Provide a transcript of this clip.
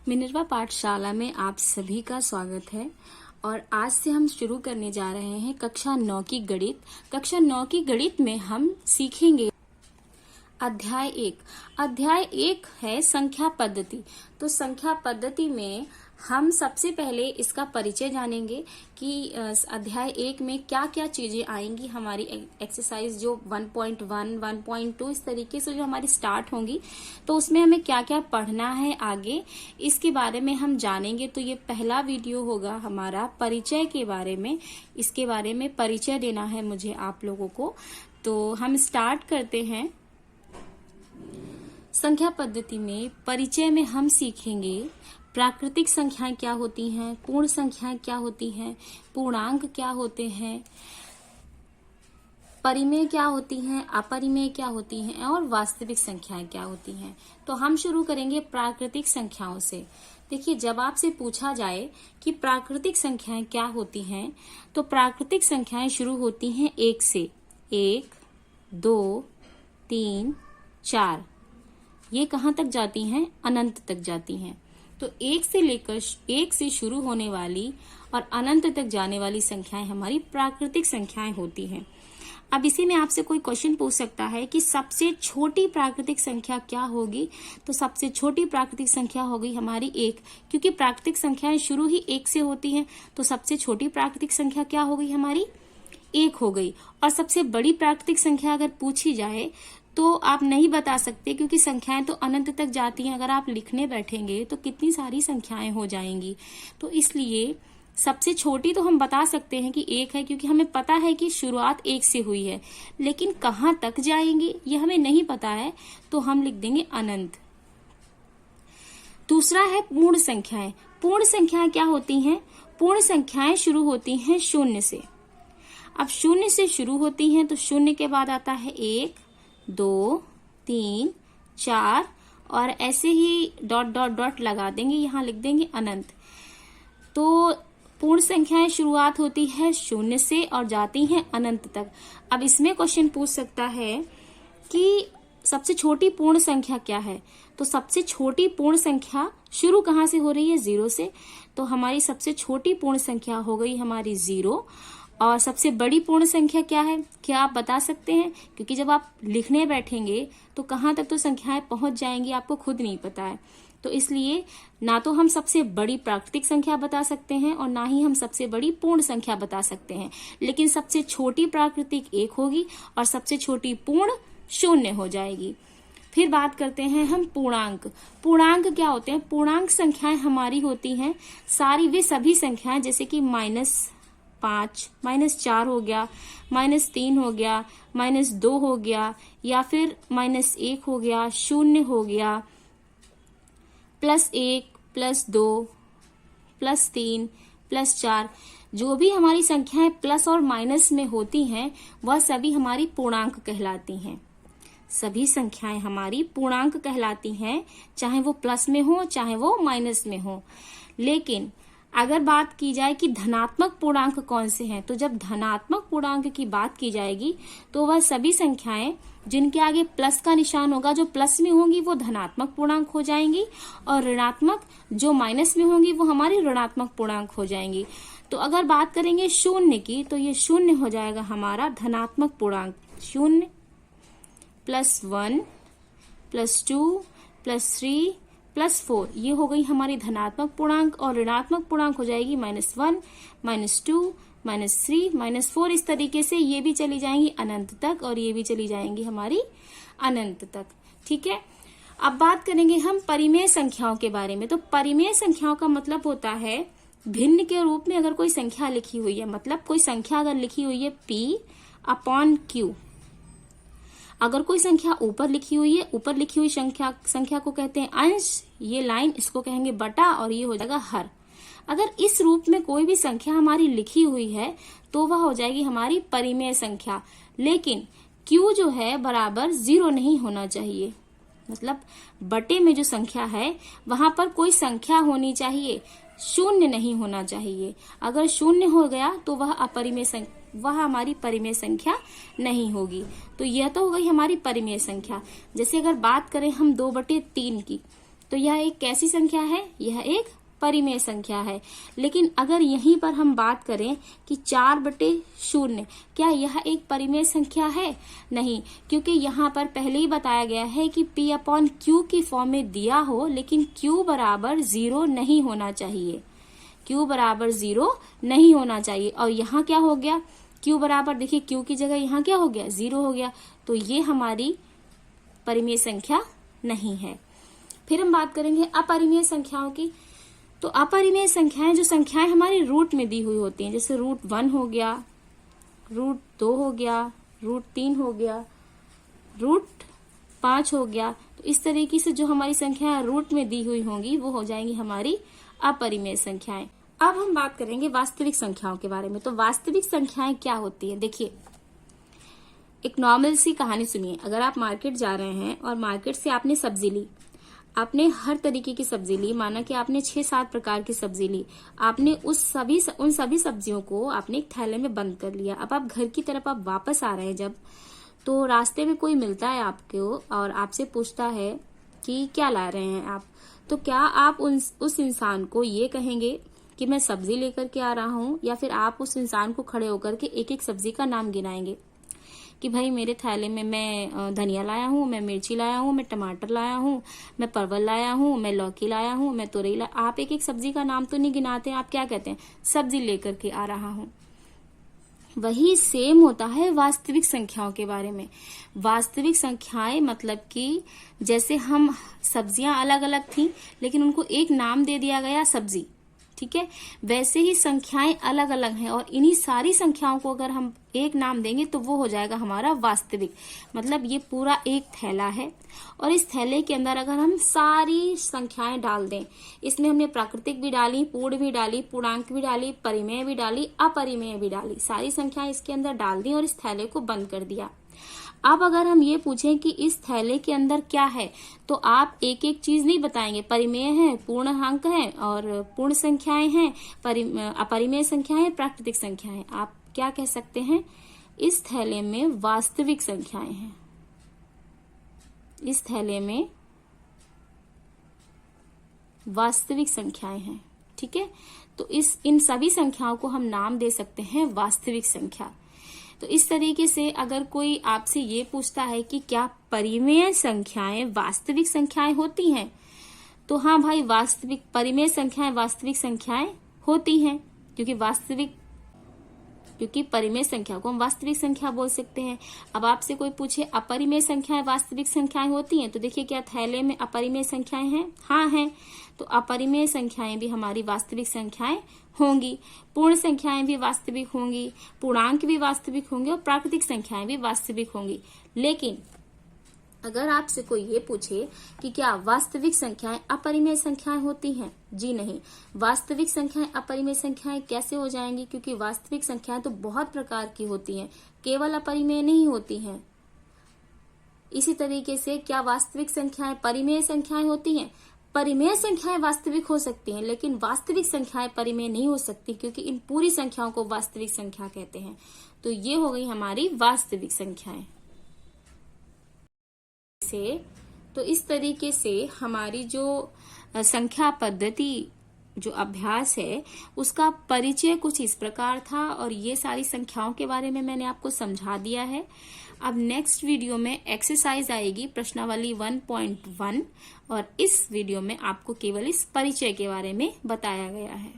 Minerva पाठशाला में आप सभी का स्वागत है और आज से हम शुरू करने जा रहे हैं कक्षा 9 की गणित। कक्षा 9 की गणित में हम सीखेंगे अध्याय एक है संख्या पद्धति। तो संख्या पद्धति में हम सबसे पहले इसका परिचय जानेंगे कि अध्याय एक में क्या क्या चीजें आएंगी। हमारी एक्सरसाइज जो 1.1, 1.2 इस तरीके से जो हमारी स्टार्ट होंगी, तो उसमें हमें क्या क्या पढ़ना है आगे, इसके बारे में हम जानेंगे। तो ये पहला वीडियो होगा हमारा परिचय के बारे में। इसके बारे में परिचय देना है मुझे आप लोगों को। तो हम स्टार्ट करते हैं। संख्या पद्धति में परिचय में हम सीखेंगे प्राकृतिक संख्याएं क्या होती हैं, पूर्ण संख्याएं क्या होती हैं, पूर्णांक क्या होते हैं, परिमेय क्या होती हैं, अपरिमेय क्या होती हैं और वास्तविक संख्याएं क्या होती हैं। तो हम शुरू करेंगे प्राकृतिक संख्याओं से। देखिए, जब आपसे पूछा जाए कि प्राकृतिक संख्याएं क्या होती हैं, तो प्राकृतिक संख्याएं शुरू होती हैं 1 से। 1, 2, 3, 4। ये कहाँ तक जाती हैं? अनंत तक जाती हैं। तो 1 से लेकर 1 से शुरू होने वाली और अनंत तक जाने वाली संख्याएं हमारी प्राकृतिक संख्याएं होती हैं। अब इसी में आपसे कोई क्वेश्चन पूछ सकता है कि सबसे छोटी प्राकृतिक संख्या क्या होगी। तो सबसे छोटी प्राकृतिक संख्या होगी हमारी 1, क्योंकि प्राकृतिक संख्याएं शुरू ही 1 से होती हैं। तो सबसे छोटी प्राकृतिक संख्या क्या होगी हमारी? 1 हो गई। और सबसे बड़ी प्राकृतिक संख्या अगर पूछी जाए तो आप नहीं बता सकते, क्योंकि संख्याएं तो अनंत तक जाती हैं। अगर आप लिखने बैठेंगे तो कितनी सारी संख्याएं हो जाएंगी। तो इसलिए सबसे छोटी तो हम बता सकते हैं कि 1 है, क्योंकि हमें पता है कि शुरुआत 1 से हुई है, लेकिन कहाँ तक जाएंगे ये हमें नहीं पता है, तो हम लिख देंगे अनंत। दूसरा है पूर्ण संख्याएं। पूर्ण संख्याएं क्या होती हैं? पूर्ण संख्याएं शुरू होती हैं 0 से। अब 0 से शुरू होती हैं तो 0 के बाद आता है 1, 2, 3, 4 और ऐसे ही डॉट डॉट डॉट लगा देंगे, यहां लिख देंगे अनंत। तो पूर्ण संख्याएं शुरुआत होती है 0 से और जाती हैं अनंत तक। अब इसमें क्वेश्चन पूछ सकता है कि सबसे छोटी पूर्ण संख्या क्या है। तो सबसे छोटी पूर्ण संख्या शुरू कहां से हो रही है? 0 से। तो हमारी सबसे छोटी पूर्ण संख्या हो गई हमारी 0। और सबसे बड़ी पूर्ण संख्या क्या है? क्या आप बता सकते हैं? क्योंकि जब आप लिखने बैठेंगे तो कहाँ तक तो संख्याएं पहुंच जाएंगी आपको खुद नहीं पता है। तो इसलिए ना तो हम सबसे बड़ी प्राकृतिक संख्या बता सकते हैं और ना ही हम सबसे बड़ी पूर्ण संख्या बता सकते हैं, लेकिन सबसे छोटी प्राकृतिक 1 होगी और सबसे छोटी पूर्ण 0 हो जाएगी। फिर बात करते हैं हम पूर्णांक। पूर्णांक क्या होते हैं? पूर्णांक संख्याएं हमारी होती हैं सारी वे सभी संख्याएं, जैसे कि -5, -4 हो गया, -3 हो गया, -2 हो गया, या फिर -1 हो गया, 0 हो गया, +1, +2, +3, +4। जो भी हमारी संख्याएं प्लस और माइनस में होती हैं वह सभी हमारी पूर्णांक कहलाती हैं। सभी संख्याएं हमारी पूर्णांक कहलाती हैं, चाहे वो प्लस में हो चाहे वो माइनस में हो। लेकिन अगर बात की जाए कि धनात्मक पूर्णांक कौन से हैं, तो जब धनात्मक पूर्णांक की बात की जाएगी तो वह सभी संख्याएं जिनके आगे प्लस का निशान होगा, जो प्लस में होंगी वो धनात्मक पूर्णांक हो जाएंगी, और ऋणात्मक जो माइनस में होंगी वो हमारी ऋणात्मक पूर्णांक हो जाएंगी। तो अगर बात करेंगे 0 की, तो ये 0 हो जाएगा हमारा धनात्मक पूर्णांक। 0, +1, +2, +3, +4 ये हो गई हमारी धनात्मक पूर्णांक, और ऋणात्मक पूर्णांक हो जाएगी -1, -2, -3, -4। इस तरीके से ये भी चली जाएंगी अनंत तक और ये भी चली जाएंगी हमारी अनंत तक। ठीक है। अब बात करेंगे हम परिमेय संख्याओं के बारे में। तो परिमेय संख्याओं का मतलब होता है भिन्न के रूप में अगर कोई संख्या लिखी हुई है, मतलब कोई संख्या अगर लिखी हुई है P/Q, अगर कोई संख्या ऊपर लिखी हुई है, ऊपर लिखी हुई संख्या को कहते हैं अंश, ये लाइन इसको कहेंगे बटा, और ये हो जाएगा हर। अगर इस रूप में कोई भी संख्या हमारी लिखी हुई है तो वह हो जाएगी हमारी परिमेय संख्या। लेकिन Q जो है बराबर 0 नहीं होना चाहिए, मतलब बटे में जो संख्या है वहां पर कोई संख्या होनी चाहिए, 0 नहीं होना चाहिए। अगर 0 हो गया तो वह हमारी परिमेय संख्या नहीं होगी। तो यह तो हो गई हमारी परिमेय संख्या। जैसे अगर बात करें हम 2/3 की, तो यह एक कैसी संख्या है? यह एक परिमेय संख्या है। लेकिन अगर यहीं पर हम बात करें कि 4/0, क्या यह एक परिमेय संख्या है? नहीं, क्योंकि यहाँ पर पहले ही बताया गया है कि P/Q की फॉर्म में दिया हो, लेकिन Q बराबर 0 नहीं होना चाहिए। Q बराबर 0 नहीं होना चाहिए। और यहाँ क्या हो गया? Q बराबर, देखिए Q की जगह यहाँ क्या हो गया? 0 हो गया। तो ये हमारी परिमेय संख्या नहीं है। फिर हम बात करेंगे अपरिमेय संख्याओं की। तो अपरिमेय संख्याएं, जो संख्याएं हमारी रूट में दी हुई होती हैं, जैसे √1 हो गया, √2 हो गया, √3 हो गया, √5 हो गया। तो इस तरीके से जो हमारी संख्याएं रूट में दी हुई होंगी वो हो जाएंगी हमारी अपरिमेय संख्याएं। अब हम बात करेंगे वास्तविक संख्याओं के बारे में। तो वास्तविक संख्याएं क्या होती है? देखिए, एक नॉर्मल सी कहानी सुनिए। अगर आप मार्केट जा रहे हैं और मार्केट से आपने सब्जी ली, आपने हर तरीके की सब्जी ली, माना कि आपने 6-7 प्रकार की सब्जी ली, आपने उन सभी सब्जियों को आपने एक थैले में बंद कर लिया। अब आप घर की तरफ आप वापस आ रहे हैं जब, तो रास्ते में कोई मिलता है आपको और आपसे पूछता है कि क्या ला रहे हैं आप, तो क्या आप उस इंसान को ये कहेंगे कि मैं सब्जी लेकर के आ रहा हूँ, या फिर आप उस इंसान को खड़े होकर के एक एक सब्जी का नाम गिनाएंगे कि भाई मेरे थैले में मैं धनिया लाया हूँ, मैं मिर्ची लाया हूँ, मैं टमाटर लाया हूँ, मैं परवल लाया हूँ, मैं लौकी लाया हूँ, मैं तुरई लाया। आप एक एक सब्जी का नाम तो नहीं गिनाते, आप क्या कहते हैं? सब्जी लेकर के आ रहा हूँ। वही सेम होता है वास्तविक संख्याओं के बारे में। वास्तविक संख्याएं मतलब कि जैसे हम सब्जियां अलग अलग थी लेकिन उनको एक नाम दे दिया गया सब्जी, ठीक है, वैसे ही संख्याएं अलग अलग हैं और इन्हीं सारी संख्याओं को अगर हम एक नाम देंगे तो वो हो जाएगा हमारा वास्तविक। मतलब ये पूरा एक थैला है और इस थैले के अंदर अगर हम सारी संख्याएं डाल दें, इसमें हमने प्राकृतिक भी डाली, पूर्ण भी डाली, पूर्णांक भी डाली, परिमेय भी डाली, अपरिमेय भी डाली, सारी संख्याएं इसके अंदर डाल दी और इस थैले को बंद कर दिया। अब अगर हम ये पूछें कि इस थैले के अंदर क्या है, तो आप एक एक चीज नहीं बताएंगे। परिमेय है, पूर्णांक है और पूर्ण संख्याएं हैं, अपरिमेय संख्याएं, प्राकृतिक संख्याएं। आप क्या कह सकते हैं? इस थैले में वास्तविक संख्याएं हैं। इस थैले में वास्तविक संख्याएं हैं, ठीक है। तो इन सभी संख्याओं को हम नाम दे सकते हैं वास्तविक संख्या। तो इस तरीके से अगर कोई आपसे ये पूछता है कि क्या परिमेय संख्याएं वास्तविक संख्याएं होती हैं, तो हाँ भाई, वास्तविक परिमेय संख्याएं वास्तविक संख्याएं होती हैं, क्योंकि परिमेय संख्या को हम वास्तविक संख्या बोल सकते हैं। अब आपसे कोई पूछे अपरिमेय संख्याएं वास्तविक संख्याएं होती हैं, तो देखिए क्या थैले में अपरिमेय संख्याएं हैं? हाँ हैं। तो अपरिमेय संख्याएं भी हमारी वास्तविक संख्याएं होंगी, पूर्ण संख्याएं भी वास्तविक होंगी, पूर्णांक भी वास्तविक होंगे और प्राकृतिक संख्याएं भी वास्तविक होंगी। लेकिन अगर आपसे कोई ये पूछे कि क्या वास्तविक संख्याएं अपरिमेय संख्याएं होती हैं? जी नहीं। वास्तविक संख्याएं अपरिमेय संख्याएं कैसे हो जाएंगी? क्योंकि वास्तविक संख्याएं तो बहुत प्रकार की होती हैं, केवल अपरिमेय नहीं होती हैं। इसी तरीके से क्या वास्तविक संख्याएं परिमेय संख्याएं होती हैं? परिमेय संख्याएं वास्तविक हो सकती हैं, लेकिन वास्तविक संख्याएं परिमेय नहीं हो सकती, क्योंकि इन पूरी संख्याओं को वास्तविक संख्या कहते हैं। तो ये हो गई हमारी वास्तविक संख्याएं। तो इस तरीके से हमारी जो संख्या पद्धति, जो अभ्यास है, उसका परिचय कुछ इस प्रकार था और ये सारी संख्याओं के बारे में मैंने आपको समझा दिया है। अब नेक्स्ट वीडियो में एक्सरसाइज आएगी प्रश्नावली 1.1 और इस वीडियो में आपको केवल इस परिचय के बारे में बताया गया है।